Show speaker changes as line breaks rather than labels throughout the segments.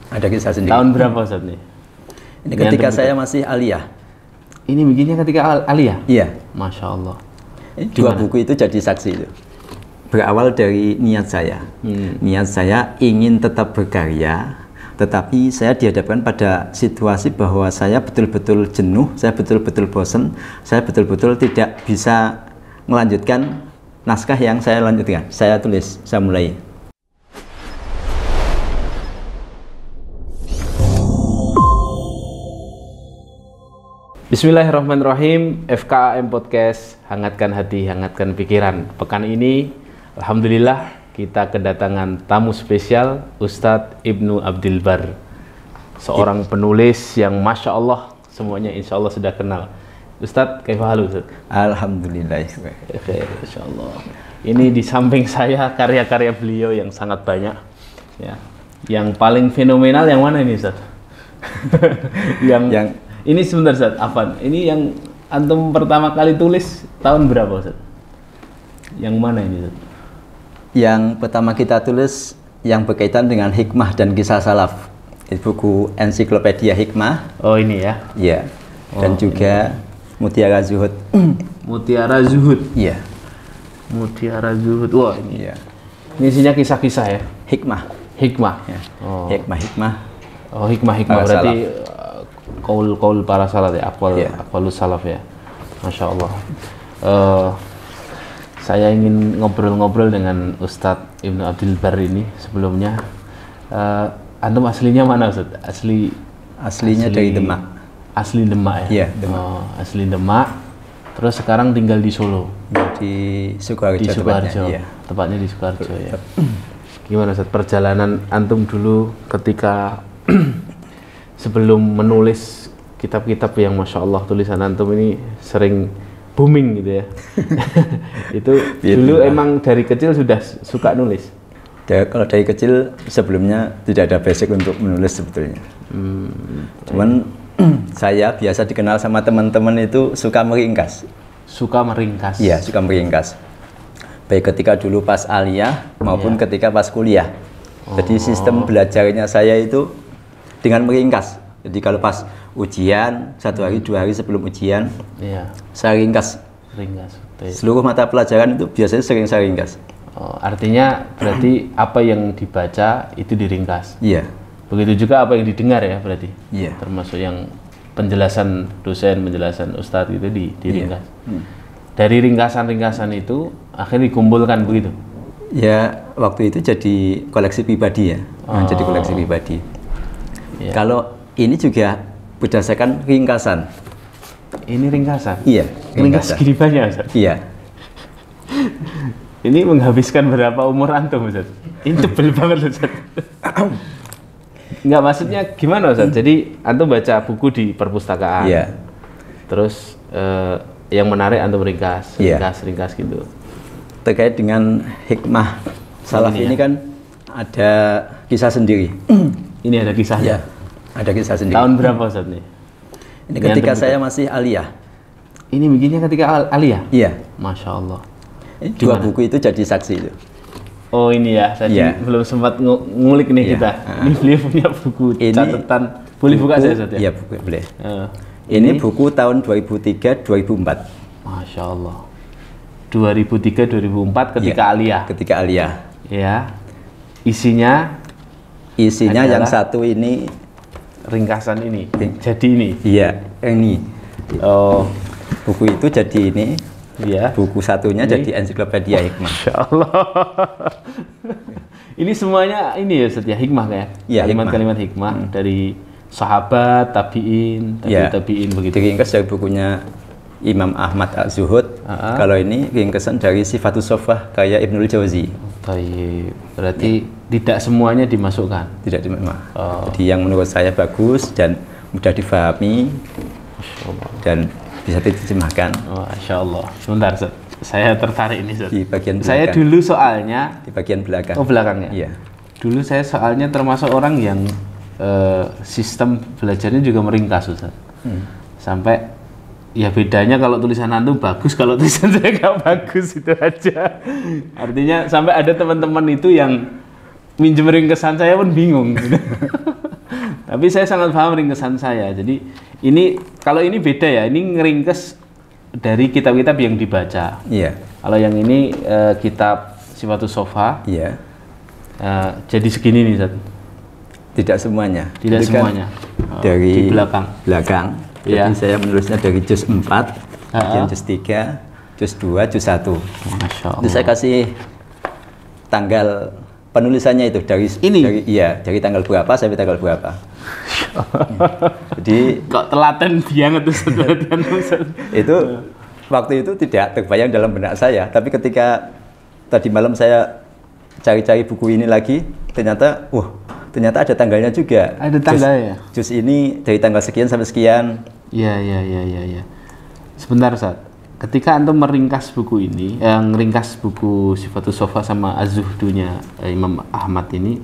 Ada kisah sendiri.
Tahun berapa Ustaz nih?
Ini ketika saya masih aliyah.
Ini bikinnya ketika aliyah?
Iya.
Masya Allah.
Ini dua buku itu jadi saksi itu. Berawal dari niat saya. Niat saya ingin tetap berkarya, tetapi saya dihadapkan pada situasi bahwa saya betul-betul jenuh, saya betul-betul bosan, saya betul-betul tidak bisa melanjutkan naskah yang saya lanjutkan. Saya tulis, saya mulai.
Bismillahirrahmanirrahim. FKAM Podcast, hangatkan hati, hangatkan pikiran. Pekan ini, alhamdulillah, kita kedatangan tamu spesial, Ustadz Ibnu Abdul Bar, seorang penulis yang Masya Allah, semuanya Insya Allah sudah kenal. Ustadz, kaifahalu Ustadz?
Alhamdulillah.
Insya Allah. Ini di samping saya karya-karya beliau yang sangat banyak. Ya. Yang paling fenomenal yang mana ini Ustadz? yang ini sebentar Ustadz, Afan. Ini yang antum pertama kali tulis tahun berapa Ustadz? Yang mana ini Ustadz?
Yang pertama kita tulis yang berkaitan dengan hikmah dan kisah salaf. Itu buku ensiklopedia hikmah.
Oh ini ya?
Iya. Dan juga Mutiara Zuhud.
Mutiara Zuhud?
Iya.
Mutiara Zuhud. Wah ini
Iya.
Ini isinya kisah-kisah ya?
Hikmah.
Hikmah?
Ya.
Oh.
Hikmah-hikmah.
Oh hikmah-hikmah berarti kaul para salaf ya, aqwalus salaf ya. Masya Allah. Saya ingin ngobrol-ngobrol dengan Ustadz Ibnu Abdul Bar ini sebelumnya. Antum aslinya mana Ustadz?
Aslinya dari Demak.
Asli Demak ya?
Iya, Demak.
Oh, asli Demak. Terus sekarang tinggal di Solo.
Di Sukoharjo.
Di Sukoharjo.
Iya.
Tepatnya di Sukoharjo ya. Gimana Ustadz perjalanan antum dulu ketika sebelum menulis kitab-kitab yang Masya Allah tulisan antum ini sering booming gitu ya. Itu dulu emang dari kecil sudah suka nulis?
Kalau dari kecil sebelumnya tidak ada basic untuk menulis sebetulnya. Cuman saya biasa dikenal sama teman-teman itu suka meringkas.
Suka meringkas? Iya,
suka meringkas. Baik ketika dulu pas aliyah maupun ketika pas kuliah. Jadi sistem belajarnya saya itu dengan meringkas. Jadi kalau pas ujian, 1 hari 2 hari sebelum ujian, saya ringkas. Seluruh mata pelajaran itu biasanya sering saya ringkas.
Oh, artinya berarti apa yang dibaca itu diringkas.
Iya.
Begitu juga apa yang didengar ya berarti.
Iya.
Termasuk yang penjelasan dosen, penjelasan ustadz itu diringkas. Dari ringkasan-ringkasan itu akhirnya dikumpulkan begitu.
Ya, waktu itu jadi koleksi pribadi ya. Jadi koleksi pribadi. Ya. Kalau ini juga berdasarkan ringkasan.
Ini ringkasan?
Iya.
Ringkas gini banyak Ustaz?
Iya.
Ini menghabiskan berapa umur antum Ustaz? Ini tebel banget Ustaz. Enggak, maksudnya gimana Ustaz? Jadi antum baca buku di perpustakaan.
Iya.
Terus yang menarik antum ringkas, ringkas gitu.
Terkait dengan hikmah salaf ini kan ada kisah sendiri.
Ini ada kisahnya?
Ya, ada kisah sendiri.
Tahun berapa Ustaz nih?
Ini ketika saya masih aliyah.
Ini bikinnya ketika aliyah?
Iya.
Masya Allah.
Ini dua buku itu jadi saksi itu.
Oh ini ya, tadi belum sempat ngulik nih kita. Ini beliau punya buku catatan. Boleh buka saya Ustaz ya?
Iya, boleh. Ini buku tahun 2003-2004.
Masya Allah. 2003-2004 ketika aliyah.
Ketika aliyah.
Ya. Isinya
yang satu ini
ringkasan ini. Jadi ini.
Iya, ini.
Oh,
buku itu jadi ini.
Iya.
Buku satunya ini jadi ensiklopedia hikmah.
Masya Allah. Ini semuanya ini ya setia hikmah kayak.
Iya,
kalimat-kalimat hikmah dari sahabat, tabi'in, tabi'in begitu.
Diringkas dari bukunya Imam Ahmad Az-Zuhud. Kalau ini ringkasan dari Sifatus Sofah kayak Ibnul Jauzi.
Baik. Berarti tidak semuanya dimasukkan.
Tidak dimasukkan. Jadi yang menurut saya bagus dan mudah difahami dan bisa diterjemahkan.
Masya Allah. Sebentar, saya tertarik ini.
Di bagian belakang.
Saya dulu soalnya
di bagian belakang.
Oh belakangnya.
Iya.
Dulu saya soalnya termasuk orang yang sistem belajarnya juga meringkas Ustaz. Sampai ya bedanya kalau tulisan antum bagus, kalau tulisan saya nggak bagus, itu aja. Artinya sampai ada teman-teman itu yang minjem ringkesan saya pun bingung gitu. Tapi saya sangat paham ringkesan saya. Jadi ini kalau ini beda ya. Ini ngeringkes dari kitab-kitab yang dibaca.
Iya.
Kalau yang ini kitab Sifatus Sofa.
Iya.
Jadi segini nih, Ustaz.
Tidak semuanya.
Tidak
Itu kan
semuanya.
dari
di belakang.
Jadi
Iya.
saya menulisnya dari juz 4, kemudian juz 3, juz 2, juz 1.
Masya Allah.
Itu saya kasih tanggal penulisannya itu dari dari tanggal berapa sampai tanggal berapa. Jadi
kok telaten banget tuh Ustaz.
Itu waktu itu tidak terbayang dalam benak saya, tapi ketika tadi malam saya cari-cari buku ini lagi, ternyata ada tanggalnya juga.
Ada tanggalnya.
Juz ini dari tanggal sekian sampai sekian.
Iya. Sebentar, Ustaz. Ketika antum meringkas buku ini, ringkas buku Sifatus Sofa sama Az-Zuhdunya Imam Ahmad ini,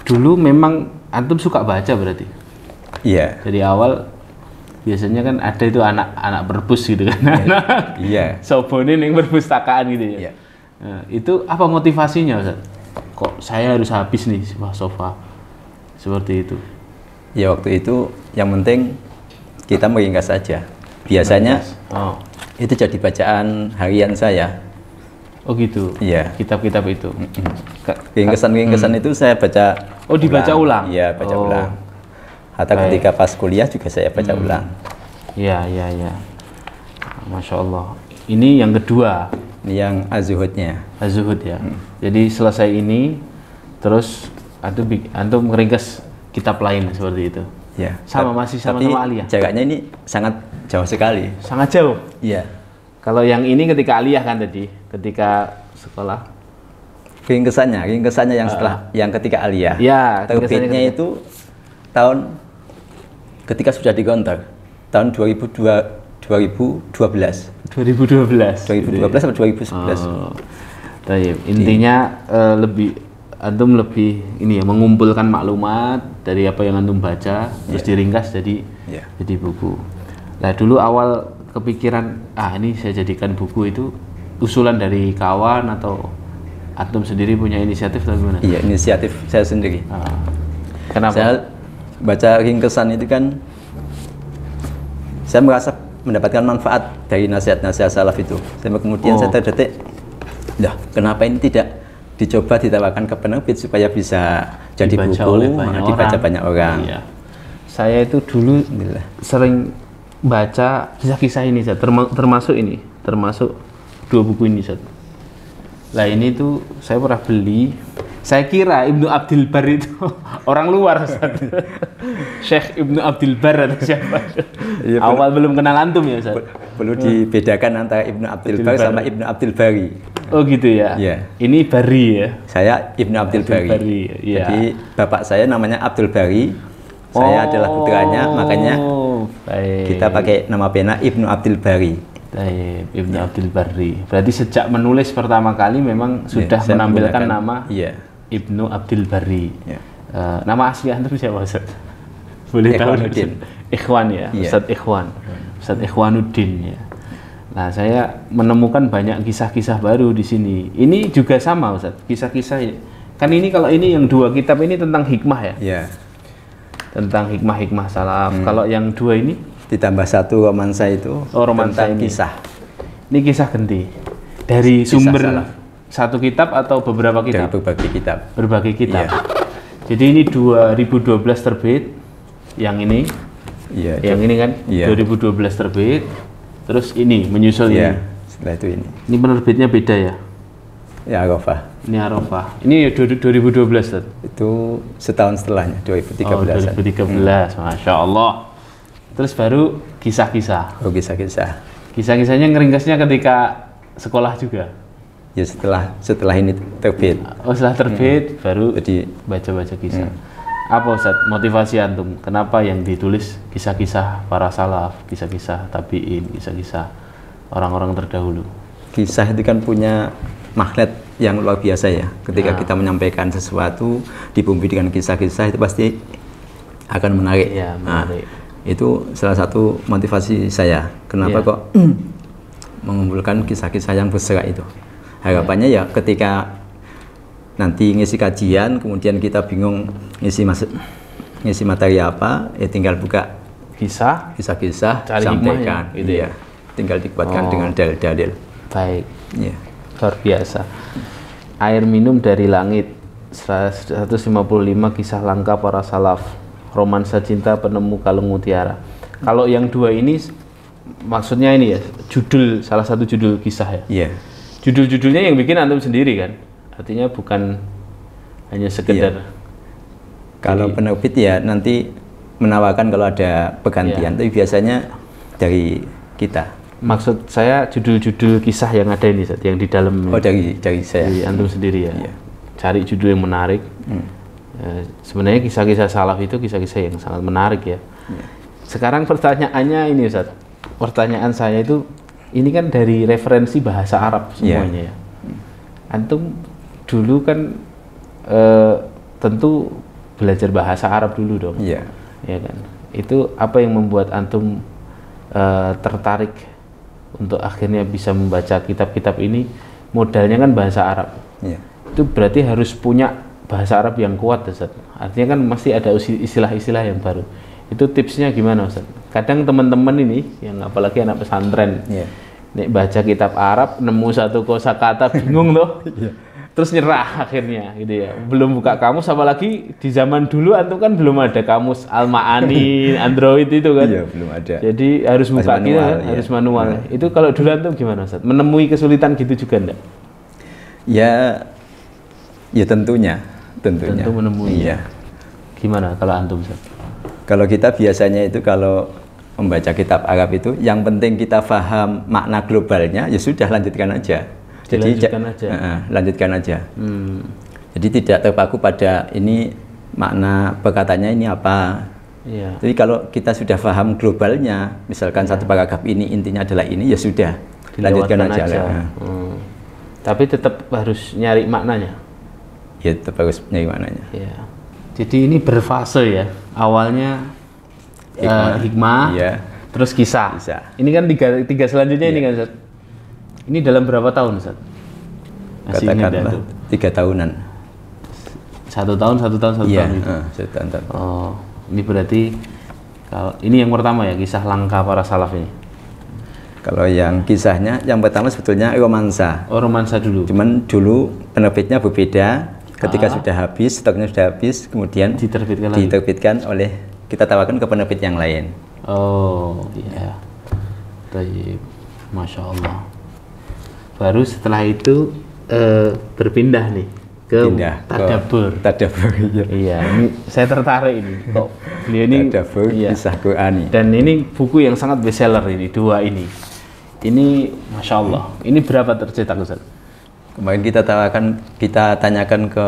dulu memang antum suka baca berarti?
Iya.
Dari awal biasanya kan ada itu anak perpus gitu kan.
Iya.
Sobonin yang perpustakaan gitu ya.
Iya.
Nah, itu apa motivasinya, Ustaz? Kok saya harus habis nih Sifat Sofa? Seperti itu.
Ya waktu itu yang penting kita meringkas saja. Biasanya itu jadi bacaan harian saya.
Oh gitu.
Iya.
Kitab-kitab itu.
Ringkesan itu saya baca.
Oh, dibaca ulang?
Iya, baca ulang. Atau ketika pas kuliah juga saya baca ulang.
Iya. Masya Allah. Ini yang kedua.
Ini yang Az-Zuhudnya.
Az-Zuhud ya. Jadi selesai ini, terus antum meringkas kitab lain seperti itu.
Ya.
Masih sama-sama aliyah.
Jaraknya ini sangat jauh sekali.
Sangat jauh.
Iya.
Kalau yang ini ketika aliyah kan tadi, ketika sekolah.
Ringkesannya yang setelah yang ketika aliyah.
Ya.
Terbitnya itu tahun ketika sudah digontor tahun 2012. 2012 atau 2011.
Intinya antum lebih ini ya, mengumpulkan maklumat dari apa yang antum baca, terus diringkas jadi buku. Nah, dulu awal kepikiran ini saya jadikan buku itu usulan dari kawan atau antum sendiri punya inisiatif atau gimana?
Iya, inisiatif saya sendiri.
Kenapa?
Saya baca ringkesan itu kan saya merasa mendapatkan manfaat dari nasihat-nasihat salaf itu. Sampai kemudian saya terdetik, kenapa ini tidak dicoba ditawarkan ke penerbit supaya bisa jadi buku, dibaca banyak orang.
Iya. Saya itu dulu sering baca kisah-kisah ini, termasuk dua buku ini, Ustaz. Lah ini tuh saya pernah beli. Saya kira Ibnu Abdul Bar itu orang luar, Ustaz. Syekh Ibnu Abdul Bar atau siapa? Ya, awal belum kenal antum ya, Ustaz.
Perlu dibedakan antara Ibnu Abdul Bar sama Ibnu Abdul Bari.
Oh gitu ya? Iya. Ini Bari ya?
Saya Ibnu Abdul Bari.
Ya.
Jadi bapak saya namanya Abdul Bari. Saya adalah putranya, makanya kita pakai nama pena Ibnu Abdul Bari.
Ibnu Abdul Bari. Berarti sejak menulis pertama kali memang sudah menampilkan nama Ibnu Abdul Bari. Nama asli antum siapa, Ustaz? Boleh tahu? Ikhwan ya, Ustaz Ikhwan. Ustaz Ikhwanuddin ya. Nah, saya menemukan banyak kisah-kisah baru di sini. Ini juga sama, Ustaz. Kisah-kisah kan ini, kalau ini yang dua kitab ini tentang hikmah ya? Iya. Tentang hikmah-hikmah salaf. Kalau yang dua ini
ditambah satu romansa itu
romansa
tentang kisah.
Ini kisah ganti dari kisah sumber salaf. Satu kitab atau beberapa kitab?
Dari berbagai kitab.
Berbagai kitab. Iya. Jadi ini 2012 terbit. Yang ini. Iya. Yang ini kan 2012 terbit. Terus ini menyusul ini.
Setelah itu ini.
Ini penerbitnya beda ya?
Ya, Arafah.
Ini Arafah. Ini 2012 Ustaz.
Itu setahun setelahnya, 2013.
Oh, 2013. Masya Allah. Terus baru kisah-kisah.
Oh, kisah-kisah.
Kisah-kisahnya ngeringkasnya ketika sekolah juga.
Ya, setelah ini terbit.
Oh, setelah terbit baru jadi baca-baca kisah. Apa Ustaz motivasi antum? Kenapa yang ditulis kisah-kisah para salaf, kisah-kisah tabi'in, kisah-kisah orang-orang terdahulu?
Kisah itu kan punya magnet yang luar biasa ya. Ketika kita menyampaikan sesuatu dibumbu dengan kisah-kisah itu pasti akan menarik.
Ya, menarik.
Itu salah satu motivasi saya. Kenapa kok mengumpulkan kisah-kisah yang berserak itu? Harapannya ya ketika nanti ngisi kajian, kemudian kita bingung ngisi ngisi materi apa, ya tinggal buka kisah-kisah,
cari
sampaikan,
hikmahnya, gitu ya.
Tinggal dikuatkan dengan dalil-dalil.
Baik,
Ya.
luar biasa. Air minum dari langit, 155 kisah langka para salaf, romansa cinta penemu kalung mutiara. Kalau yang dua ini maksudnya ini ya, salah satu judul kisah ya.
Iya.
Judul-judulnya yang bikin antum sendiri kan? Artinya bukan hanya sekedar.
Kalau penerbit ya nanti menawarkan kalau ada pergantian, tapi biasanya dari kita.
Maksud saya judul-judul kisah yang ada ini, yang di dalam.
Oh, dari saya.
Dari antum sendiri ya.
Iya.
Cari judul yang menarik. Sebenarnya kisah-kisah salaf itu kisah-kisah yang sangat menarik ya. Sekarang pertanyaannya ini Ustaz. Pertanyaan saya itu, ini kan dari referensi bahasa Arab semuanya ya. Antum dulu kan tentu belajar bahasa Arab dulu dong.
Iya.
Ya kan. Itu apa yang membuat antum tertarik untuk akhirnya bisa membaca kitab-kitab ini? Modalnya kan bahasa Arab.
Iya.
Itu berarti harus punya bahasa Arab yang kuat, Ustaz. Artinya kan masih ada istilah-istilah yang baru. Itu tipsnya gimana, Ustaz? Kadang teman-teman ini, yang apalagi anak pesantren, nek baca kitab Arab, nemu satu kosakata bingung loh, terus nyerah akhirnya, gitu ya. Belum buka kamus, apalagi di zaman dulu antum kan belum ada kamus Al-Ma'ani, Android itu kan.
Iya, belum ada.
Jadi harus buka gitu kan, harus manual. Itu kalau dulu antum gimana, Ustaz? Menemui kesulitan gitu juga enggak?
Ya tentunya.
Tentu menemui.
Iya.
Gimana kalau antum, Ustaz?
Kalau kita biasanya itu kalau membaca kitab Arab itu yang penting kita paham makna globalnya, ya sudah lanjutkan aja. Lanjutkan aja. Jadi tidak terpaku pada ini makna perkataannya ini apa.
Iya.
Jadi kalau kita sudah paham globalnya, misalkan satu paragraf ini intinya adalah ini, ya sudah lanjutkan aja.
Tapi tetap harus nyari maknanya.
Ya tetap harus nyari maknanya.
Ya. Jadi ini berfase ya. Awalnya hikmah, terus kisah. Ini kan tiga selanjutnya ini kan, Ustaz. Ini dalam berapa tahun, Ustaz?
Katakanlah 3 tahunan.
1 tahun.
Iya, 1 tahun.
Oh, ini berarti kalau ini yang pertama ya, kisah langka para salaf ini.
Kalau yang kisahnya, yang pertama sebetulnya romansa.
Oh, romansa dulu.
Cuman dulu penerbitnya berbeda. Ketika sudah habis, stoknya sudah habis, kemudian diterbitkan oleh, kita tawarkan ke penerbit yang lain.
Oh, iya. Baik. Masya Allah. Baru setelah itu berpindah nih ke Tadabbur. Iya, ini saya tertarik ini. Kok beliau ini
Tadabbur kisah Qur'ani.
Dan ini buku yang sangat bestseller ini, dua ini. Ini Masya Allah. Ini berapa tercetak, Ustaz?
Kemarin kita tanyakan ke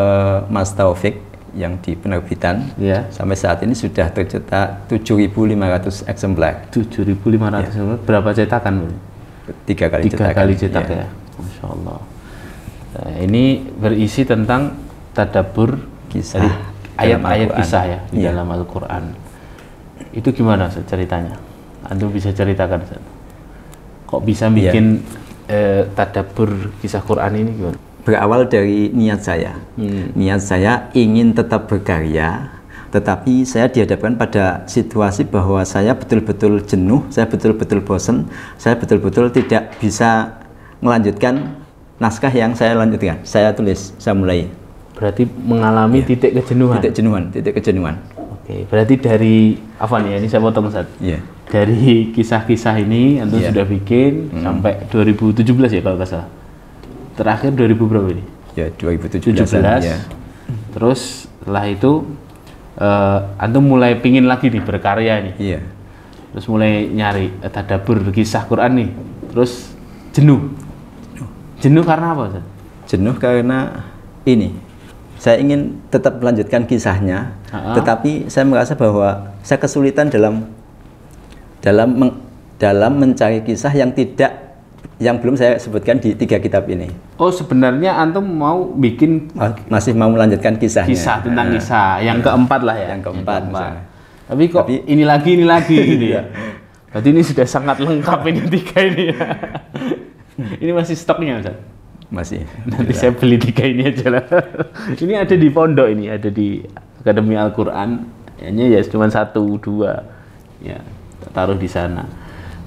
Mas Taufik yang di penerbitan. Sampai saat ini sudah tercetak 7.500 eksemplar.
7.500 eksemplar. Berapa cetakan?
3 kali cetakan.
3 kali cetak ya. Masya Allah. Nah, ini berisi tentang tadabbur
kisah,
ayat-ayat kisah ya di dalam Al-Quran. Itu gimana ceritanya? Antum bisa ceritakan, Ustaz? Kok bisa bikin tadabbur kisah Quran ini gimana?
Berawal dari niat saya. Niat saya ingin tetap berkarya, tetapi saya dihadapkan pada situasi bahwa saya betul-betul jenuh, saya betul-betul bosan, saya betul-betul tidak bisa melanjutkan naskah yang saya lanjutkan, saya tulis, saya mulai.
Berarti mengalami titik kejenuhan.
Titik kejenuhan.
Oke, berarti dari apa nih? Ini saya potong, Ustaz. Dari kisah-kisah ini antum sudah bikin sampai 2017 ya kalau nggak salah. Terakhir 2000 berapa ini?
Ya 2017.
Terus setelah itu antum mulai pingin lagi nih berkarya nih. Terus mulai nyari tadabbur kisah Quran nih. Terus jenuh. Jenuh karena apa, Ustaz?
Jenuh karena ini. Saya ingin tetap melanjutkan kisahnya, tetapi saya merasa bahwa saya kesulitan dalam mencari kisah yang belum saya sebutkan di 3 kitab ini.
Oh, sebenarnya antum mau bikin
masih mau melanjutkan kisahnya.
Kisah tentang kisah yang keempat lah ya.
Yang keempat.
Tapi kok ini lagi gitu ya. Berarti ini sudah sangat lengkap ini 3 ini ya. Ini masih stoknya, Ustaz?
Masih.
Nanti saya beli 3 ini aja lah. Ini ada di pondok ini, ada di Akademi Al-Quran. Hanya ya cuma 1, 2 ya taruh di sana.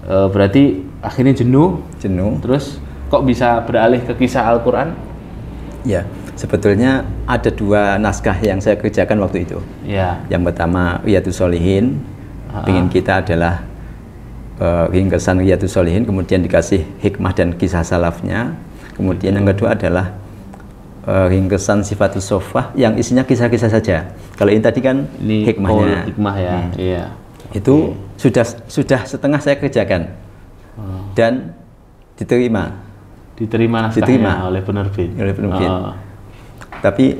Berarti akhirnya jenuh, terus kok bisa beralih ke kisah Al-Quran?
Ya, sebetulnya ada 2 naskah yang saya kerjakan waktu itu.
Ya.
Yang pertama Riyadhus Shalihin, ingin kita adalah ringkesan Riyadhus Shalihin, kemudian dikasih hikmah dan kisah salafnya. Kemudian yang kedua adalah ringkesan Sifatus Shofah yang isinya kisah-kisah saja. Kalau ini tadi kan
ini
hikmahnya.
Hikmah ya. Iya.
Itu sudah setengah saya kerjakan. Dan diterima
naskahnya oleh penerbit.
Tapi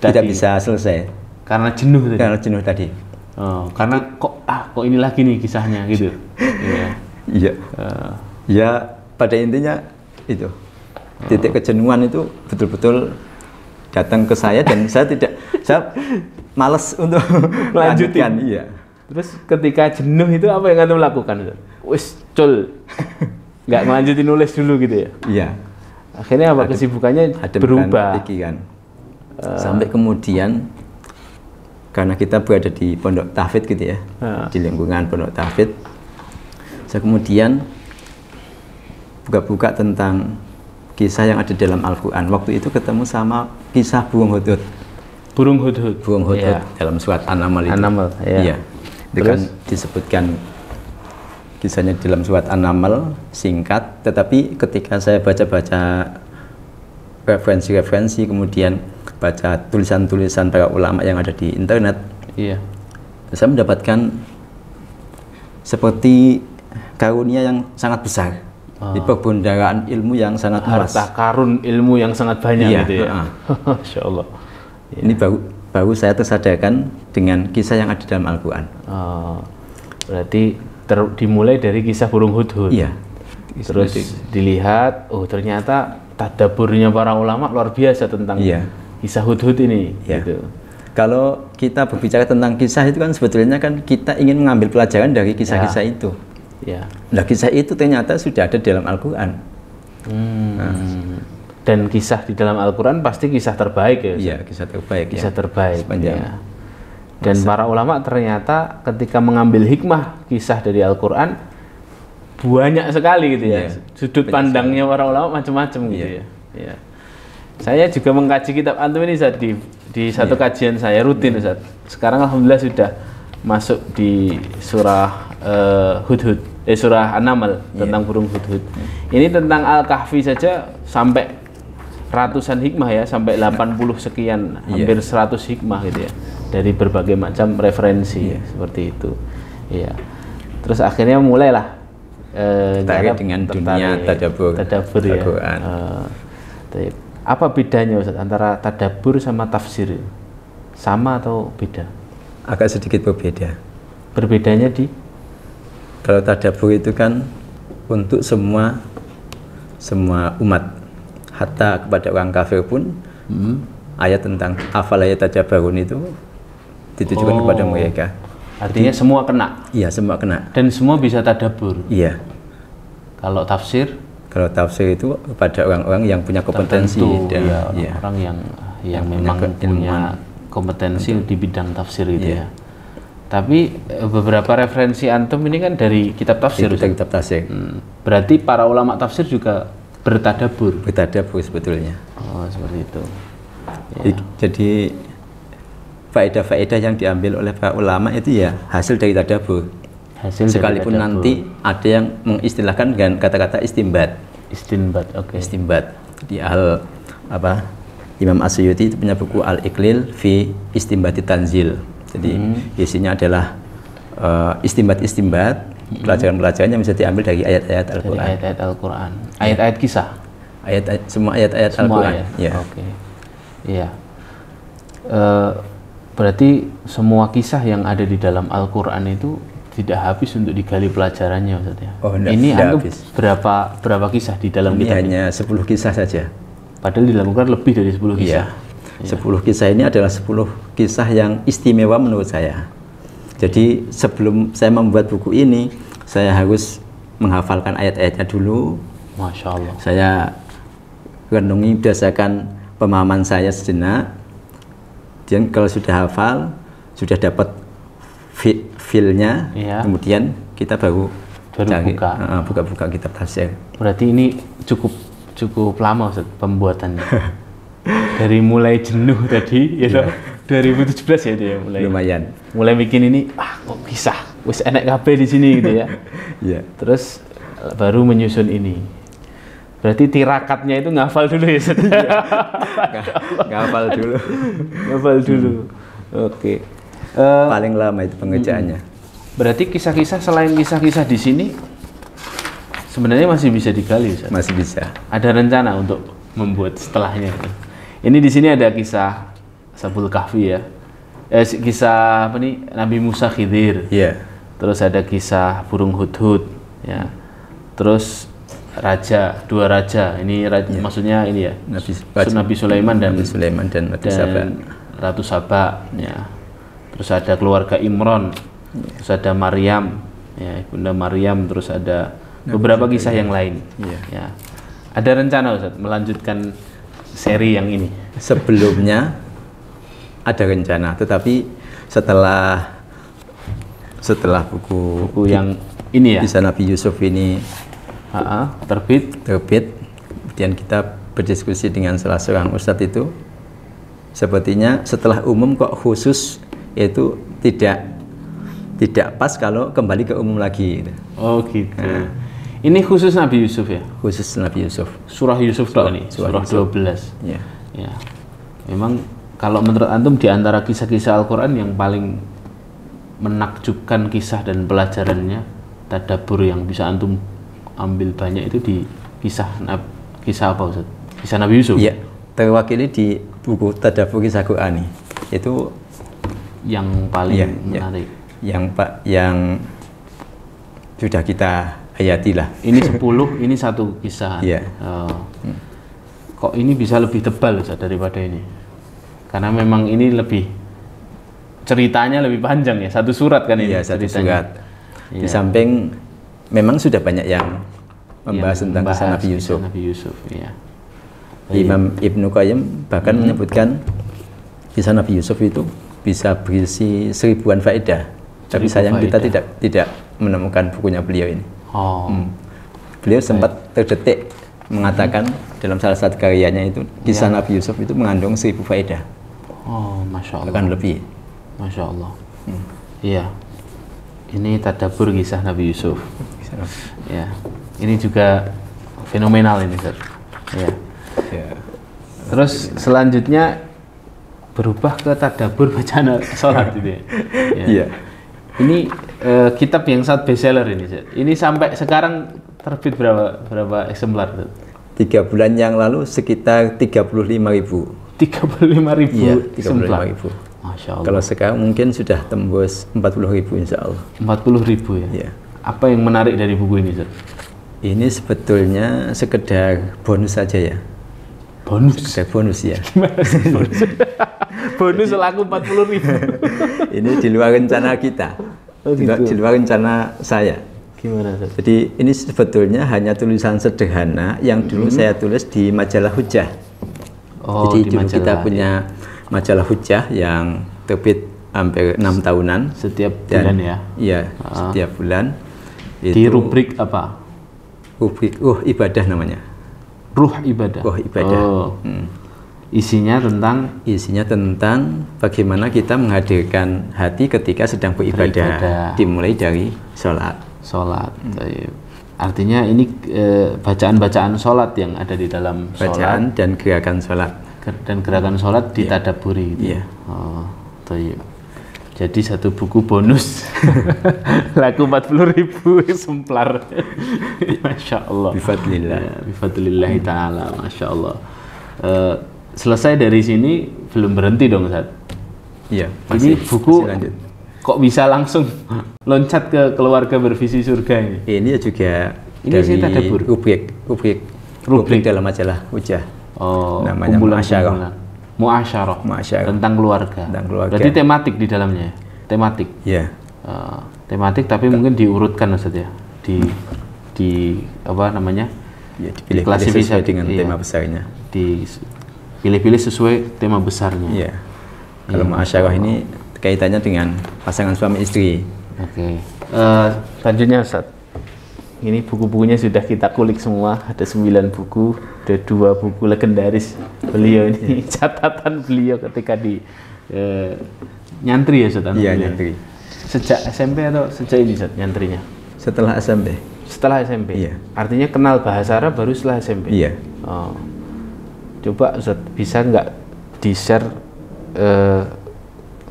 tidak bisa selesai
karena jenuh
tadi.
Karena kok ini lagi nih kisahnya gitu.
Iya. Ya pada intinya itu. Titik kejenuhan itu betul-betul datang ke saya dan saya malas untuk melanjutkan. Iya.
Terus ketika jenuh itu apa yang Anda lakukan? Wis cul. Nggak melanjutin nulis dulu gitu ya?
Iya.
Akhirnya apa kesibukannya berubah?
Pikiran. Sampai kemudian karena kita berada di Pondok Tahfidz gitu ya, di lingkungan Pondok Tahfidz, saya kemudian buka-buka tentang kisah yang ada dalam Al-Quran. Waktu itu ketemu sama kisah burung hudhud. Dalam surat An-Naml itu. Iya. Itu kan disebutkan kisahnya dalam surat An-Naml, singkat, tetapi ketika saya baca-baca referensi-referensi, kemudian baca tulisan-tulisan para ulama yang ada di internet, saya mendapatkan seperti karunia yang sangat besar. Di perbundaran ilmu yang sangat luas.
Harta karun ilmu yang sangat banyak gitu ya. Masya Allah.
Ini baru saya tersadarkan dengan kisah yang ada dalam Al-Quran.
Berarti dimulai dari kisah burung hudhud.
Iya.
Terus dilihat, ternyata tadaburnya para ulama luar biasa tentang kisah hudhud ini. Gitu.
Kalau kita berbicara tentang kisah itu kan sebetulnya kan kita ingin mengambil pelajaran dari kisah-kisah itu. Nah, kisah itu ternyata sudah ada dalam Al-Quran.
Dan kisah di dalam Al-Quran pasti kisah terbaik ya?
Iya, kisah terbaik.
Kisah terbaik. Ya. Dan para ulama ternyata ketika mengambil hikmah kisah dari Al-Quran banyak sekali gitu ya. Sudut pandangnya para ulama macam-macam gitu ya. Saya juga mengkaji kitab antum ini Ustaz, di satu kajian saya rutin Ustaz. Sekarang alhamdulillah sudah masuk di surah Hudhud. Surah An-Naml tentang burung hudhud. Ini tentang Al-Kahfi saja sampai ratusan hikmah ya, sampai 80 sekian, hampir 100 hikmah gitu ya, dari berbagai macam referensi seperti itu. Iya. Terus akhirnya mulailah
tertarik dengan dunia tadabbur
ya. Apa bedanya Ustaz antara tadabbur sama tafsir? Sama atau beda?
Agak sedikit berbeda.
Berbedanya di?
Kalau tadabbur itu kan untuk semua umat, hatta kepada orang kafir pun ayat tentang afala yatadabbarun itu ditujukan kepada mereka.
Artinya semua kena?
Iya, semua kena.
Dan semua bisa tadabbur?
Iya.
Kalau tafsir?
Kalau tafsir itu kepada orang-orang yang punya kompetensi.
Dan orang yang memang punya kompetensi di bidang tafsir gitu ya. Tapi beberapa referensi antum ini kan dari kitab tafsir.
Kitab tafsir.
Berarti para ulama tafsir juga bertadabbur.
Bertadabbur sebetulnya.
Oh, seperti itu.
Jadi faedah-faedah yang diambil oleh para ulama itu ya hasil dari tadabbur. Sekalipun nanti ada yang mengistilahkan dengan kata-kata istinbat. Istinbat. Di Imam As-Suyuti itu punya buku Al-Iqlil fi Istinbati Tanzil. Jadi isinya adalah istinbat-istinbat, pelajaran-pelajaran yang bisa diambil dari ayat-ayat Al-Quran.
Ayat-ayat Al-Quran. Ayat-ayat kisah.
Semua ayat-ayat Al-Quran.
Oke. Iya. Berarti semua kisah yang ada di dalam Al-Quran itu tidak habis untuk digali pelajarannya, Ustaz ya? Ini habis. Berapa kisah di dalam kitab
ini? Hanya 10 kisah saja.
Padahal di dalam Al-Quran lebih dari 10 kisah.
10 kisah ini adalah 10 kisah yang istimewa menurut saya. Jadi sebelum saya membuat buku ini, saya harus menghafalkan ayat-ayatnya dulu.
Masya Allah.
Saya renungi berdasarkan pemahaman saya sejenak. Dan kalau sudah hafal, sudah dapat feel-nya, kemudian kita baru buka kitab tafsir.
Berarti ini cukup lama Ustaz pembuatannya. Dari mulai jenuh tadi ya toh, 2017 ya itu ya mulai bikin ini, kok kisah wis enek kabeh di sini gitu ya. Terus baru menyusun ini. Berarti tirakatnya itu ngafal dulu ya Ustaz. Ngafal dulu. Oke.
Paling lama itu pengerjaannya.
Berarti kisah-kisah selain kisah-kisah di sini sebenarnya masih bisa digali Ustaz?
Masih bisa.
Ada rencana untuk membuat setelahnya? Ini di sini ada kisah Ashabul Kahfi ya. Kisah apa nih? Nabi Musa Khidir. Terus ada kisah burung hudhud ya. Terus dua raja. Ini maksudnya ini ya. Nabi Sulaiman dan Ratu Saba ya. Terus ada keluarga Imron. Terus ada Maryam ya, Bunda Maryam, terus ada beberapa kisah yang lain. Ya. Ada rencana Ustaz melanjutkan seri yang ini?
Sebelumnya ada rencana, tetapi setelah buku
yang ini ya,
Kisah Nabi Yusuf ini
terbit,
kemudian kita berdiskusi dengan salah seorang ustadz itu, sepertinya setelah umum kok khusus itu tidak pas kalau kembali ke umum lagi.
Oh gitu. Ini khusus Nabi Yusuf ya?
Khusus Nabi Yusuf.
Surah Yusuf nih, surah 12.
Ya.
Memang kalau menurut antum di antara kisah-kisah Al-Quran yang paling menakjubkan kisah dan pelajarannya, tadabbur yang bisa antum ambil banyak itu di kisah apa Ustaz? Kisah Nabi Yusuf?
Iya, terwakili di buku Tadabbur Kisah Qur'ani. Itu
yang paling menarik.
Yang sudah kita hayati lah.
Ini 10, ini satu kisah. Kok ini bisa lebih tebal Ustaz daripada ini? Karena memang ini lebih ceritanya lebih panjang ya, satu surat kan ini.
Satu surat. Di samping memang sudah banyak yang membahas tentang kisah Nabi Yusuf. Imam Ibnu Qayyim bahkan menyebutkan kisah Nabi Yusuf itu bisa berisi 1000-an faedah. Tapi sayang kita tidak menemukan bukunya beliau ini. Beliau sempat terdetik mengatakan dalam salah satu karyanya itu kisah Nabi Yusuf itu mengandung 1000 faedah.
Masya Allah.
Bahkan lebih.
Masya Allah. Iya. Ini tadabbur kisah Nabi Yusuf. Ya. Ini juga fenomenal ini, Ustaz. Ya. Terus selanjutnya berubah ke tadabbur bacaan sholat gitu ya.
Iya.
Ini kitab yang sangat bestseller ini, Ustaz. Ini sampai sekarang terbit berapa eksemplar, Ustaz?
3 bulan yang lalu sekitar 35.000.
35.000 eksemplar.
35.000.
Masya Allah.
Kalau sekarang mungkin sudah tembus 40.000 insya Allah.
40.000 ya?
Iya.
Apa yang menarik dari buku ini, Ustaz?
Ini sebetulnya sekedar bonus saja ya.
Bonus?
Sekedar bonus ya.
bonus? Bonus selaku 40.000.
Ini di luar rencana kita. Di luar rencana saya.
Gimana, Ustaz?
Jadi ini sebetulnya hanya tulisan sederhana yang dulu saya tulis di majalah Hujjah. Jadi dulu kita punya majalah Hujjah yang terbit hampir 6 tahunan.
Setiap bulan ya?
Iya, setiap bulan.
Di rubrik apa?
Rubrik Ruh Ibadah namanya.
Ruh Ibadah?
Ruh Ibadah.
Isinya
tentang bagaimana kita menghadirkan hati ketika sedang beribadah. Dimulai dari sholat.
Artinya ini bacaan-bacaan sholat yang ada di dalam
bacaan
sholat.
Dan gerakan sholat.
Dan gerakan sholat ditadaburi gitu. Jadi satu buku bonus laku 40.000 eksemplar. Masya Allah. Bifadlillahi ta'ala. Masya Allah. Selesai dari sini belum berhenti dong, Ustaz?
Iya.
Ini buku kok bisa langsung loncat ke keluarga bervisi surga ini?
Ini juga
ini
dari rubrik dalam majalah Hujjah. Namanya
Mu'asyarah. Tentang keluarga. Berarti tematik di dalamnya. Tematik.
Iya.
Tematik tapi mungkin diurutkan, Ustaz ya. Di apa namanya?
Ya, dipilih sesuai dengan tema besarnya.
Dipilih-pilih sesuai tema besarnya.
Iya. Kalau Mu'asyarah ini kaitannya dengan pasangan suami istri.
Oke. Selanjutnya Ustaz, ini buku-bukunya sudah kita kulik semua, ada 9 buku, ada 2 buku legendaris beliau ini, catatan beliau ketika di nyantri ya Ustaz?
Iya, nyantri.
Sejak SMP atau sejak ini Ustaz nyantrinya?
Setelah SMP.
Setelah SMP?
Iya.
Artinya kenal bahasa Arab baru setelah SMP?
Iya.
Oh. Coba Ustaz, bisa nggak di-share,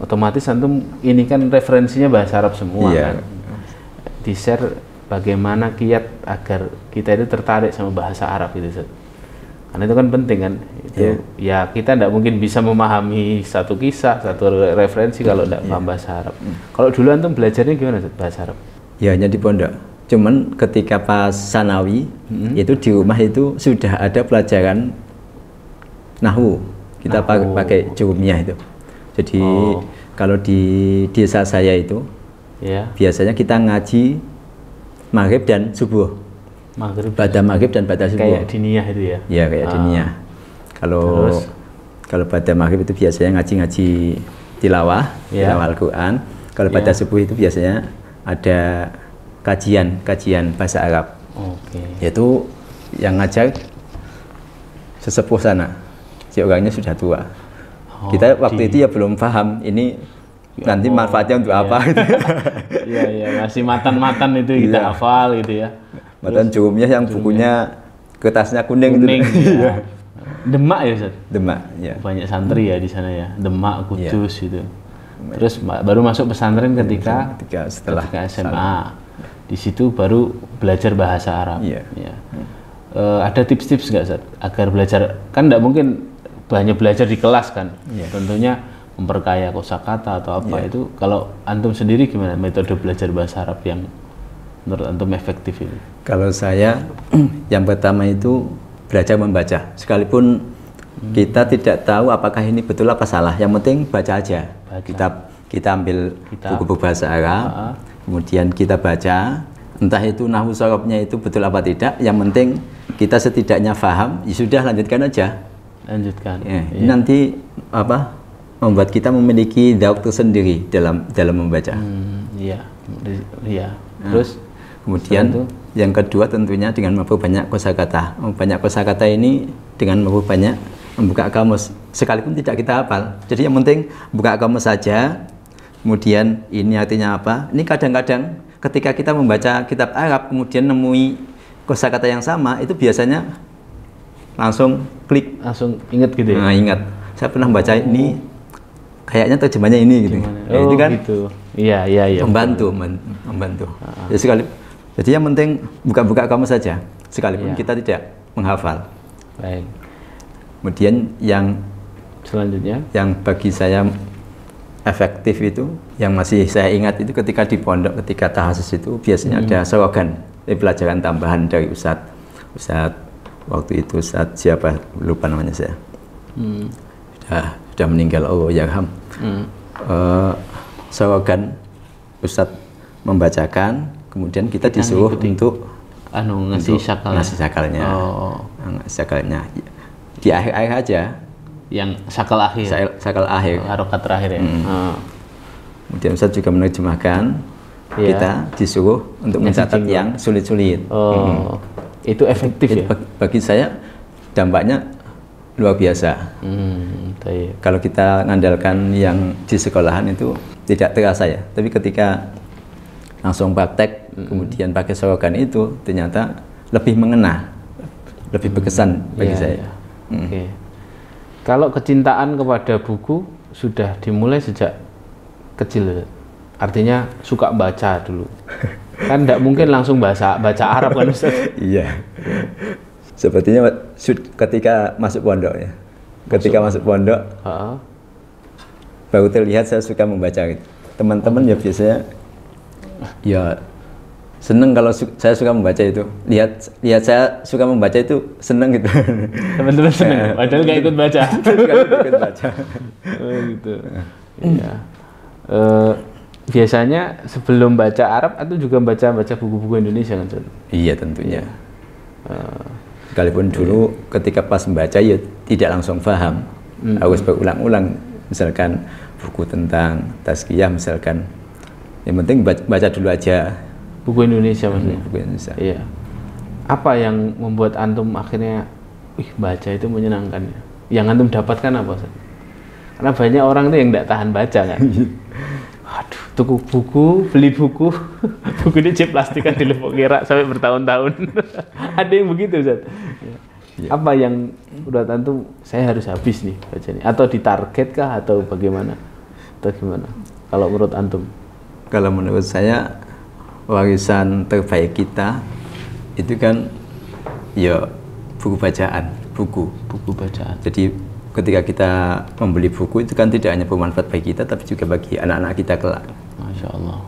otomatis antum ini kan referensinya bahasa Arab semua,
iya,
kan? Di-share bagaimana kiat agar kita itu tertarik sama bahasa Arab gitu Ustaz. Karena itu kan penting kan, itu ya kita tidak mungkin bisa memahami satu kisah, satu referensi kalau tidak paham bahasa Arab. Kalau dulu antum belajarnya gimana Ustaz, bahasa Arab?
Ya hanya di pondok. Cuman ketika pas sanawi itu di rumah itu sudah ada pelajaran nahwu. Kita pakai jurumiyah itu. Jadi kalau di desa saya itu biasanya kita ngaji maghrib dan subuh. Pada maghrib dan pada subuh.
Kayak diniyah itu ya?
Iya, kayak diniyah. Kalau pada maghrib itu biasanya ngaji tilawah, tilawah Al-Quran. Kalau pada subuh itu biasanya ada kajian bahasa Arab. Yaitu yang ngajar sesepuh sana. Si orangnya sudah tua. Kita waktu itu ya belum paham ini nanti manfaatnya untuk apa gitu.
Iya, masih matan-matan itu kita hafal gitu ya.
Matan jurumiyah yang bukunya kertasnya kuning gitu.
Ya. Demak ya Ustaz?
Demak, ya.
Banyak santri ya di sana ya. Demak, Kudus gitu. Terus baru masuk pesantren ketika setelah SMA. Di situ baru belajar bahasa Arab. Ya. Ada tips-tips nggak Ustaz agar belajar, kan tidak mungkin hanya belajar di kelas kan, tentunya memperkaya kosakata atau apa itu. Kalau antum sendiri gimana metode belajar bahasa Arab yang menurut antum efektif ini?
Kalau saya yang pertama itu belajar membaca, sekalipun kita tidak tahu apakah ini betul apa salah, yang penting baca aja. Kita ambil buku bahasa Arab, kemudian kita baca, entah itu nahwu sorobnya itu betul apa tidak, yang penting kita setidaknya paham, ya sudah lanjutkan aja. Ini nanti membuat kita memiliki dauk tersendiri dalam membaca. Terus kemudian yang kedua tentunya dengan memperbanyak kosakata. Memperbanyak kosakata ini dengan memperbanyak membuka kamus, sekalipun tidak kita hafal. Jadi yang penting buka kamus saja. Kemudian ini artinya apa? Ini kadang-kadang ketika kita membaca kitab Arab kemudian nemui kosakata yang sama, itu biasanya langsung klik,
langsung ingat gitu ya?
Nah, ingat. Saya pernah baca ini, kayaknya terjemahnya ini gitu. Itu kan
gitu. Iya.
Membantu. Jadi yang penting buka-buka kamu saja, sekalipun kita tidak menghafal.
Baik.
Kemudian yang
selanjutnya,
yang bagi saya efektif itu, yang masih saya ingat itu ketika di pondok, ketika tahasus itu biasanya ada slogan, pelajaran tambahan dari Ustadz waktu itu Ustadz siapa, lupa namanya saya. Sudah meninggal, Allah yarham. Slogan Ustadz membacakan, kemudian kita disuruh untuk
ngasih
sakalnya. Sakalnya di akhir-akhir aja.
Yang sakal akhir.
Sakal akhir.
Harokat terakhir ya.
Kemudian Ustadz juga menerjemahkan. Kita disuruh untuk mencatat yang sulit-sulit.
Itu efektif ya?
Bagi saya dampaknya luar biasa. Kalau kita mengandalkan yang di sekolahan itu tidak terasa ya, tapi ketika langsung praktek kemudian pakai slogan itu ternyata lebih mengena, lebih berkesan bagi saya.
Kalau kecintaan kepada buku sudah dimulai sejak kecil, artinya suka baca dulu. Kan tidak mungkin langsung baca Arab kan Ustaz?
Iya. Sepertinya ketika masuk pondok ya. Ketika masuk pondok, baru terlihat saya suka membaca gitu. Teman-teman ya biasanya ya seneng kalau saya suka membaca itu. Lihat saya suka membaca itu seneng gitu.
Teman-teman seneng, padahal nggak ikut baca.
Ikut baca.
Gitu. Iya. Biasanya sebelum baca Arab atau juga baca buku-buku Indonesia kan?
Iya tentunya. Sekalipun dulu ketika pas membaca ya tidak langsung paham, harus berulang-ulang. Misalkan buku tentang tazkiyah misalkan, yang penting baca dulu aja.
Buku Indonesia maksudnya?
Buku Indonesia.
Iya. Apa yang membuat antum akhirnya baca itu menyenangkan? Yang antum dapatkan apa, Ustaz? Karena banyak orang tuh yang tidak tahan baca kan. Aduh, tuku buku, beli buku, buku ini cip plastikan di lepok kira sampai bertahun-tahun. Ada yang begitu, Ustaz. Ya. Apa yang udah antum saya harus habis nih baca nih? Atau ditarget kah atau bagaimana? Atau gimana? Kalau menurut antum?
Kalau menurut saya warisan terbaik kita itu kan ya buku bacaan, buku
bacaan.
Jadi ketika kita membeli buku itu kan tidak hanya bermanfaat bagi kita tapi juga bagi anak-anak kita kelak.
Masya Allah,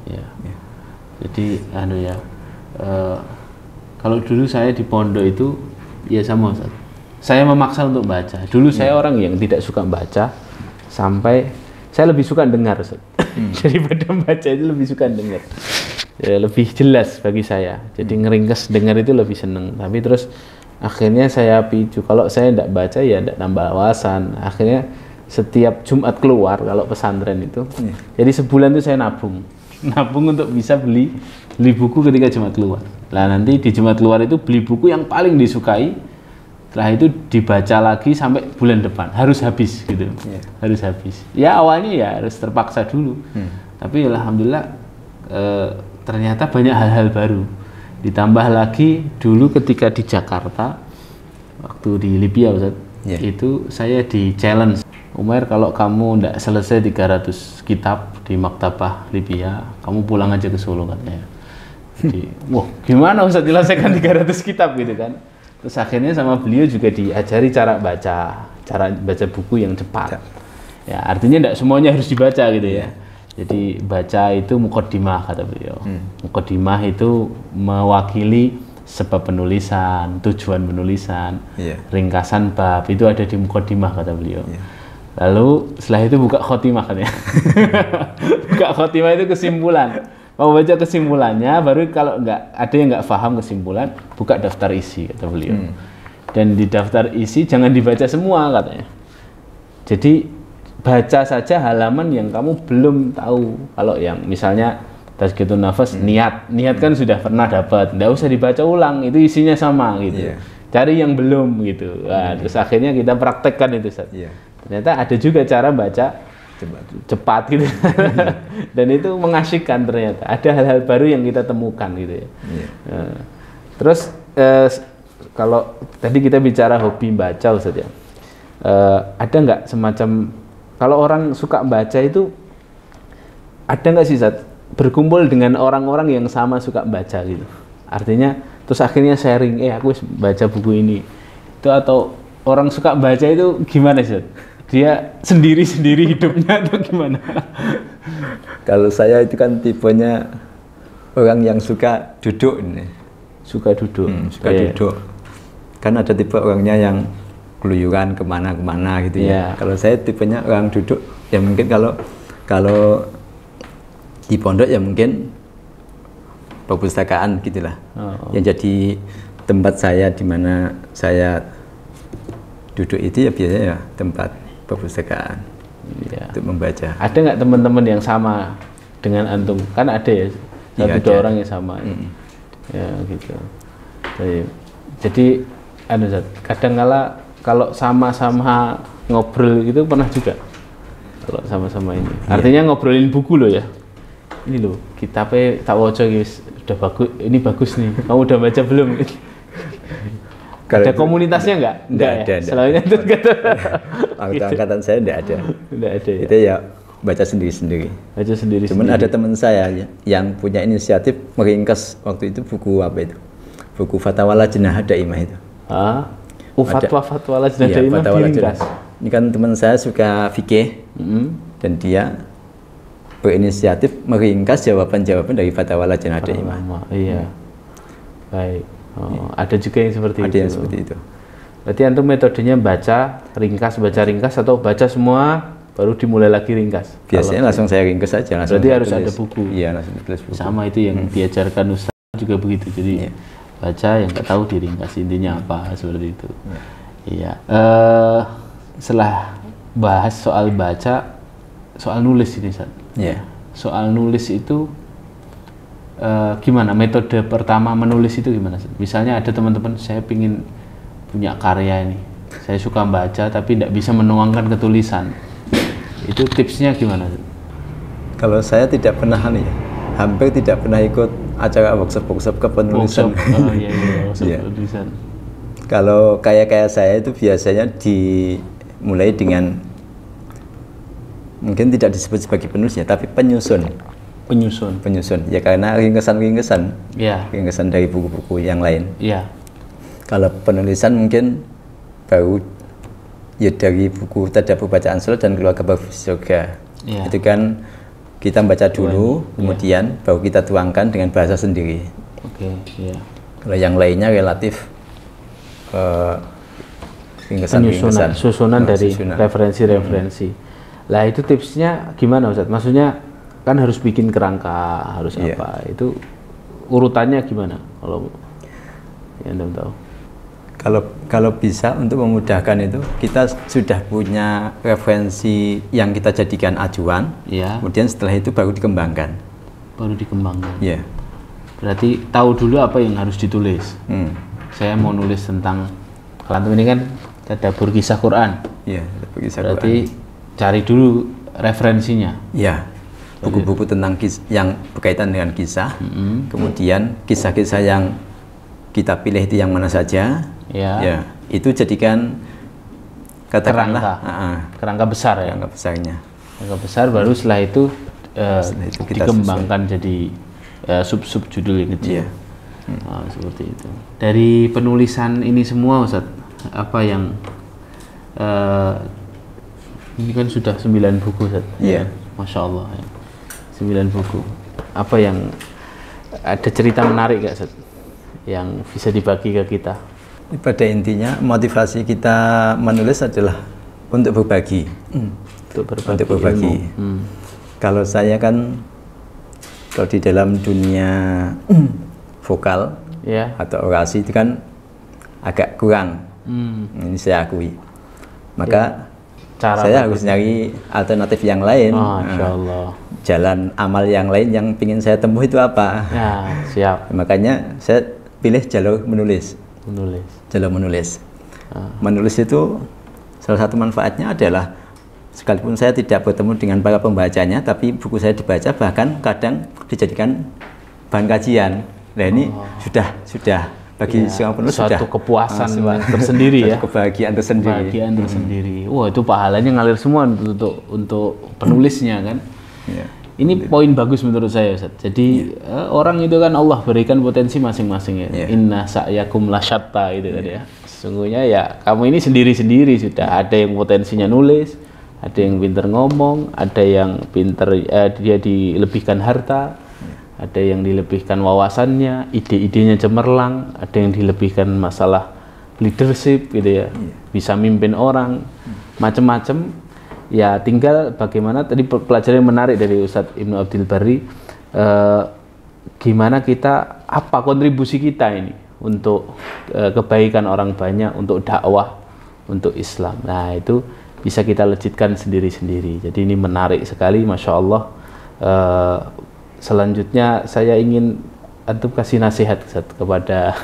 ya. Jadi kalau dulu saya di pondok itu ya sama, Ustaz. Saya memaksa untuk baca. Dulu saya orang yang tidak suka baca, sampai saya lebih suka dengar, Ustaz. Daripada baca itu lebih suka dengar. Ya, lebih jelas bagi saya. Jadi ngeringkes dengar itu lebih seneng. Tapi terus akhirnya saya picu, kalau saya tidak baca ya tidak nambah wawasan. Akhirnya setiap Jumat keluar kalau pesantren itu, jadi sebulan itu saya nabung untuk bisa beli buku ketika Jumat keluar. Nah nanti di Jumat keluar itu beli buku yang paling disukai, setelah itu dibaca lagi sampai bulan depan, harus habis gitu. Harus habis. Ya awalnya ya harus terpaksa dulu, tapi alhamdulillah ternyata banyak hal-hal baru. Ditambah lagi dulu ketika di Jakarta, waktu di Libya, Ustaz, itu saya di challenge, Umair, kalau kamu tidak selesai 300 kitab di maktabah Libya, kamu pulang aja ke Solo, katanya. Jadi, wah gimana Ustaz selesaikan 300 kitab gitu kan. Terus akhirnya sama beliau juga diajari cara baca buku yang cepat. Ya artinya tidak semuanya harus dibaca gitu ya. Jadi baca itu muqaddimah, kata beliau. Muqaddimah itu mewakili sebab penulisan, tujuan penulisan, ringkasan bab itu ada di muqaddimah, kata beliau. Lalu setelah itu buka khotimah, katanya. Buka khotimah itu kesimpulan. Mau baca kesimpulannya, baru kalau ada yang nggak paham kesimpulan, buka daftar isi, kata beliau. Dan di daftar isi jangan dibaca semua, katanya. Jadi baca saja halaman yang kamu belum tahu. Kalau yang misalnya Tazkiyatun Nafas, niat kan sudah pernah dapat, nggak usah dibaca ulang, itu isinya sama gitu. Cari yang belum gitu. Nah, terus akhirnya kita praktekkan itu, Ustaz. Ternyata ada juga cara baca cepat gitu. Dan itu mengasyikkan ternyata. Ada hal-hal baru yang kita temukan gitu ya. Nah, terus kalau tadi kita bicara hobi baca, Ustaz ya. Ada nggak semacam, kalau orang suka baca itu ada nggak sih, Zat, berkumpul dengan orang-orang yang sama suka baca gitu? Artinya terus akhirnya sharing, aku baca buku ini itu, atau orang suka baca itu gimana sih, Zat? Dia sendiri-sendiri hidupnya atau gimana?
Kalau saya itu kan tipenya orang yang suka duduk ini.
Suka duduk.
Duduk. Kan ada tipe orangnya yang keluyuran kemana-kemana gitu ya. Kalau saya tipenya orang duduk, ya mungkin kalau di pondok ya mungkin perpustakaan gitulah. Yang jadi tempat saya di mana saya duduk itu ya biasanya ya tempat perpustakaan untuk membaca. Ada
nggak teman-teman yang sama dengan antum? Kan ada ya, dua orang yang sama. Ya gitu. Jadi kadang-kala kalau sama-sama ngobrol itu pernah juga, kalau sama-sama ini. Artinya ngobrolin buku loh ya. Ini loh, kitabnya tak waca guys, udah bagus, ini bagus nih. Kamu udah baca belum? Ada komunitasnya nggak?
Nggak ada.
Selalunya itu
angkatan saya nggak ada.
Nggak ada ya?
Itu ya baca sendiri-sendiri.
Baca sendiri.
Cuman ada teman saya yang punya inisiatif meringkas waktu itu buku apa itu? Buku Fatwa Lajnah Daimah itu.
Fatwa Lajnah Daimah diringkas.
Ini kan teman saya suka fikih, dan dia berinisiatif meringkas jawaban-jawaban dari Fatwa Lajnah Daimah.
Iya. Baik. Ada juga yang seperti itu.
Ada yang seperti itu.
Berarti antum metodenya baca ringkas atau baca semua baru dimulai lagi ringkas?
Biasanya langsung saya ringkas saja.
Berarti harus ada buku.
Iya, langsung tulis buku.
Sama itu yang diajarkan Ustaz juga begitu. Jadi baca yang nggak tahu diringkas, intinya apa, seperti itu. Iya. Setelah bahas soal baca, soal nulis ini, Ustaz.
Ya.
Soal nulis itu gimana? Metode pertama menulis itu gimana, Ustaz? Misalnya ada teman-teman, saya pingin punya karya ini, saya suka baca tapi tidak bisa menuangkan ke tulisan. Itu tipsnya gimana, Ustaz?
Kalau saya tidak pernah hampir tidak pernah ikut acara workshop kepenulisan.
Workshop penulisan.
Kalau kayak saya itu biasanya dimulai dengan, mungkin tidak disebut sebagai penulis ya, tapi penyusun ya, karena ringkesan dari buku-buku yang lain. Kalau penulisan mungkin baru ya dari buku Tadabbur Bacaan Salat dan Keluarga Surga. Itu kan kita baca dulu, kemudian baru kita tuangkan dengan bahasa sendiri. Kalau yang lainnya relatif
susunan dari referensi. Lah itu tipsnya gimana, Ustaz? Maksudnya kan harus bikin kerangka, harus apa? Itu urutannya gimana? Kalau yang Anda tahu.
Kalau bisa untuk memudahkan itu, kita sudah punya referensi yang kita jadikan acuan, kemudian setelah itu baru dikembangkan. Ya.
Berarti tahu dulu apa yang harus ditulis. Saya mau nulis tentang, kalau ini kan Tadabbur Kisah Quran. Berarti cari dulu referensinya.
Ya. Buku-buku tentang yang berkaitan dengan kisah, kemudian kisah-kisah yang kita pilih itu yang mana saja. Ya, itu jadikan katakanlah
kerangka besar ya. Kerangka besar baru setelah itu kita dikembangkan jadi sub-sub judul yang kecil. Seperti itu. Dari penulisan ini semua, Ustaz, apa yang ini kan sudah 9 buku, Ustaz. Masya Allah ya. 9 buku. Apa yang ada cerita menarik gak, Ustaz, yang bisa dibagi ke kita?
Pada intinya motivasi kita menulis adalah untuk berbagi. Untuk berbagi. Kalau saya kan, kalau di dalam dunia vokal atau orasi itu kan agak kurang. Ini saya akui. Maka saya harus nyari alternatif yang lain. Jalan amal yang lain yang ingin saya tempuh itu apa? Makanya saya pilih jalur menulis. Menulis itu salah satu manfaatnya adalah, sekalipun saya tidak bertemu dengan para pembacanya, tapi buku saya dibaca, bahkan kadang dijadikan bahan kajian. Nah ini sudah bagi seorang penulis
suatu kepuasan tersendiri ya,
kebahagiaan tersendiri.
Wah, itu pahalanya ngalir semua untuk penulisnya kan. Ini poin bagus menurut saya, Ustaz. Jadi orang itu kan Allah berikan potensi masing-masing ya. Inna sa'yakum lasyatta itu tadi ya. Sesungguhnya ya kamu ini sendiri-sendiri sudah. Ada yang potensinya nulis, ada yang pinter ngomong, ada yang pinter dia dilebihkan harta, ada yang dilebihkan wawasannya, ide-idenya cemerlang, ada yang dilebihkan masalah leadership gitu ya. Bisa mimpin orang, macam-macam. Ya tinggal bagaimana, tadi pelajaran yang menarik dari Ustadz Ibnu Abdil Barri, gimana kita, apa kontribusi kita ini untuk kebaikan orang banyak, untuk dakwah, untuk Islam. Nah itu bisa kita lejitkan sendiri-sendiri. Jadi ini menarik sekali, Masya Allah. Selanjutnya saya ingin antum kasih nasihat, Ustadz, kepada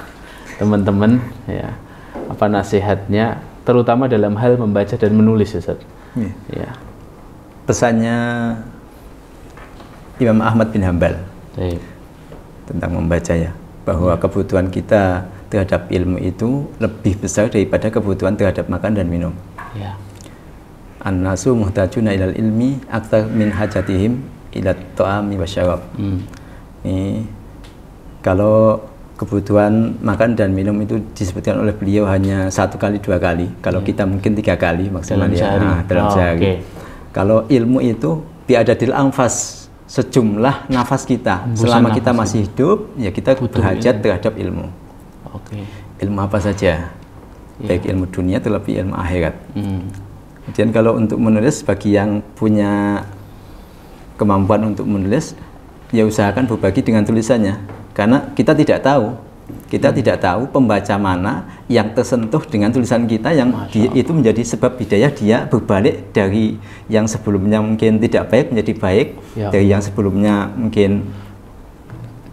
teman-teman ya. Apa nasihatnya, terutama dalam hal membaca dan menulis, Ustadz?
Pesannya Imam Ahmad bin Hambal tentang membaca ya, bahwa kebutuhan kita terhadap ilmu itu lebih besar daripada kebutuhan terhadap makan dan minum. An-nasu muhtajuna ilal ilmi aktsar min hajatihim ila ta'ami wasyarab. Kalau kebutuhan makan dan minum itu disebutkan oleh beliau hanya 1 kali 2 kali, kalau kita mungkin 3 kali maksimal dalam sehari. Kalau ilmu itu biadadil anfas, sejumlah nafas kita selama kita masih hidup, ya kita berhajat terhadap ilmu. Ilmu apa saja, baik ilmu dunia terlebih ilmu akhirat. Kemudian kalau untuk menulis, bagi yang punya kemampuan untuk menulis, ya usahakan berbagi dengan tulisannya. Karena kita tidak tahu pembaca mana yang tersentuh dengan tulisan kita yang itu menjadi sebab hidayah, dia berbalik dari yang sebelumnya mungkin tidak baik menjadi baik, dari yang sebelumnya mungkin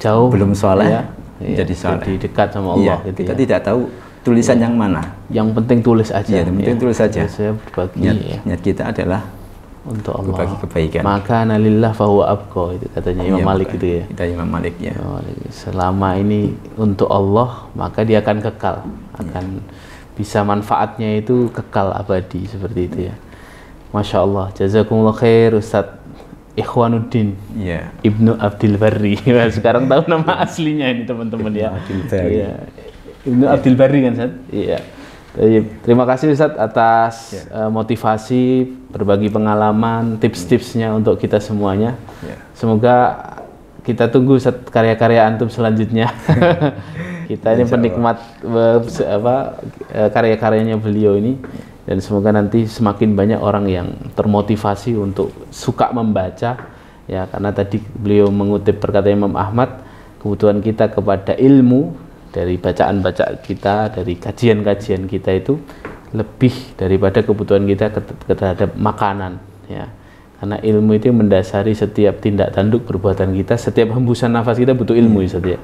jauh
belum soleh
jadi dekat sama Allah. Gitu
kita tidak tahu tulisan yang mana.
Yang penting tulis aja.
Yang penting tulis saja.
Saya berbagi.
Niat kita adalah
untuk Allah.
Berbagi kebaikan.
Maka nalillah fahuwa abqa, itu katanya Imam Malik gitu ya.
Kita Imam Malik ya.
Selama ini untuk Allah, maka dia akan kekal, akan bisa manfaatnya itu kekal abadi seperti itu ya. Masya Allah, jazakumullah khair Ustadz Ikhwanuddin Ibnu Abdil Barri. Sekarang tahu nama aslinya ini teman-teman ya. Ibnu Abdil Barri kan Ustadz? Iya. Terima kasih Ustadz atas motivasi, berbagi pengalaman, tips-tipsnya untuk kita semuanya. Semoga kita tunggu Ustadz karya-karya antum selanjutnya. Kita ini penikmat karya-karyanya beliau ini, dan semoga nanti semakin banyak orang yang termotivasi untuk suka membaca ya, karena tadi beliau mengutip perkataan Imam Ahmad, kebutuhan kita kepada ilmu dari bacaan-bacaan kita, dari kajian-kajian kita itu lebih daripada kebutuhan kita terhadap makanan ya. Karena ilmu itu mendasari setiap tindak tanduk perbuatan kita, setiap hembusan nafas kita butuh ilmu ya, ya.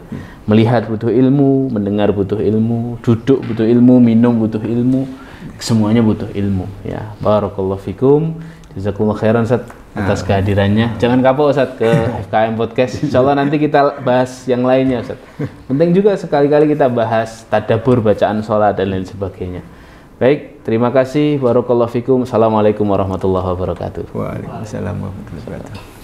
Melihat butuh ilmu, mendengar butuh ilmu, duduk butuh ilmu, minum butuh ilmu, semuanya butuh ilmu ya. Barakallahu fikum. Jazakumullah khairan Ustaz atas kehadirannya. Jangan kapok Ustaz ke FKM Podcast. Insyaallah nanti kita bahas yang lainnya Ustaz. Penting juga sekali-kali kita bahas tadabbur bacaan sholat dan lain sebagainya. Baik, terima kasih. Barakallahu fikum. Assalamualaikum warahmatullahi wabarakatuh.
Waalaikumsalam warahmatullahi wabarakatuh.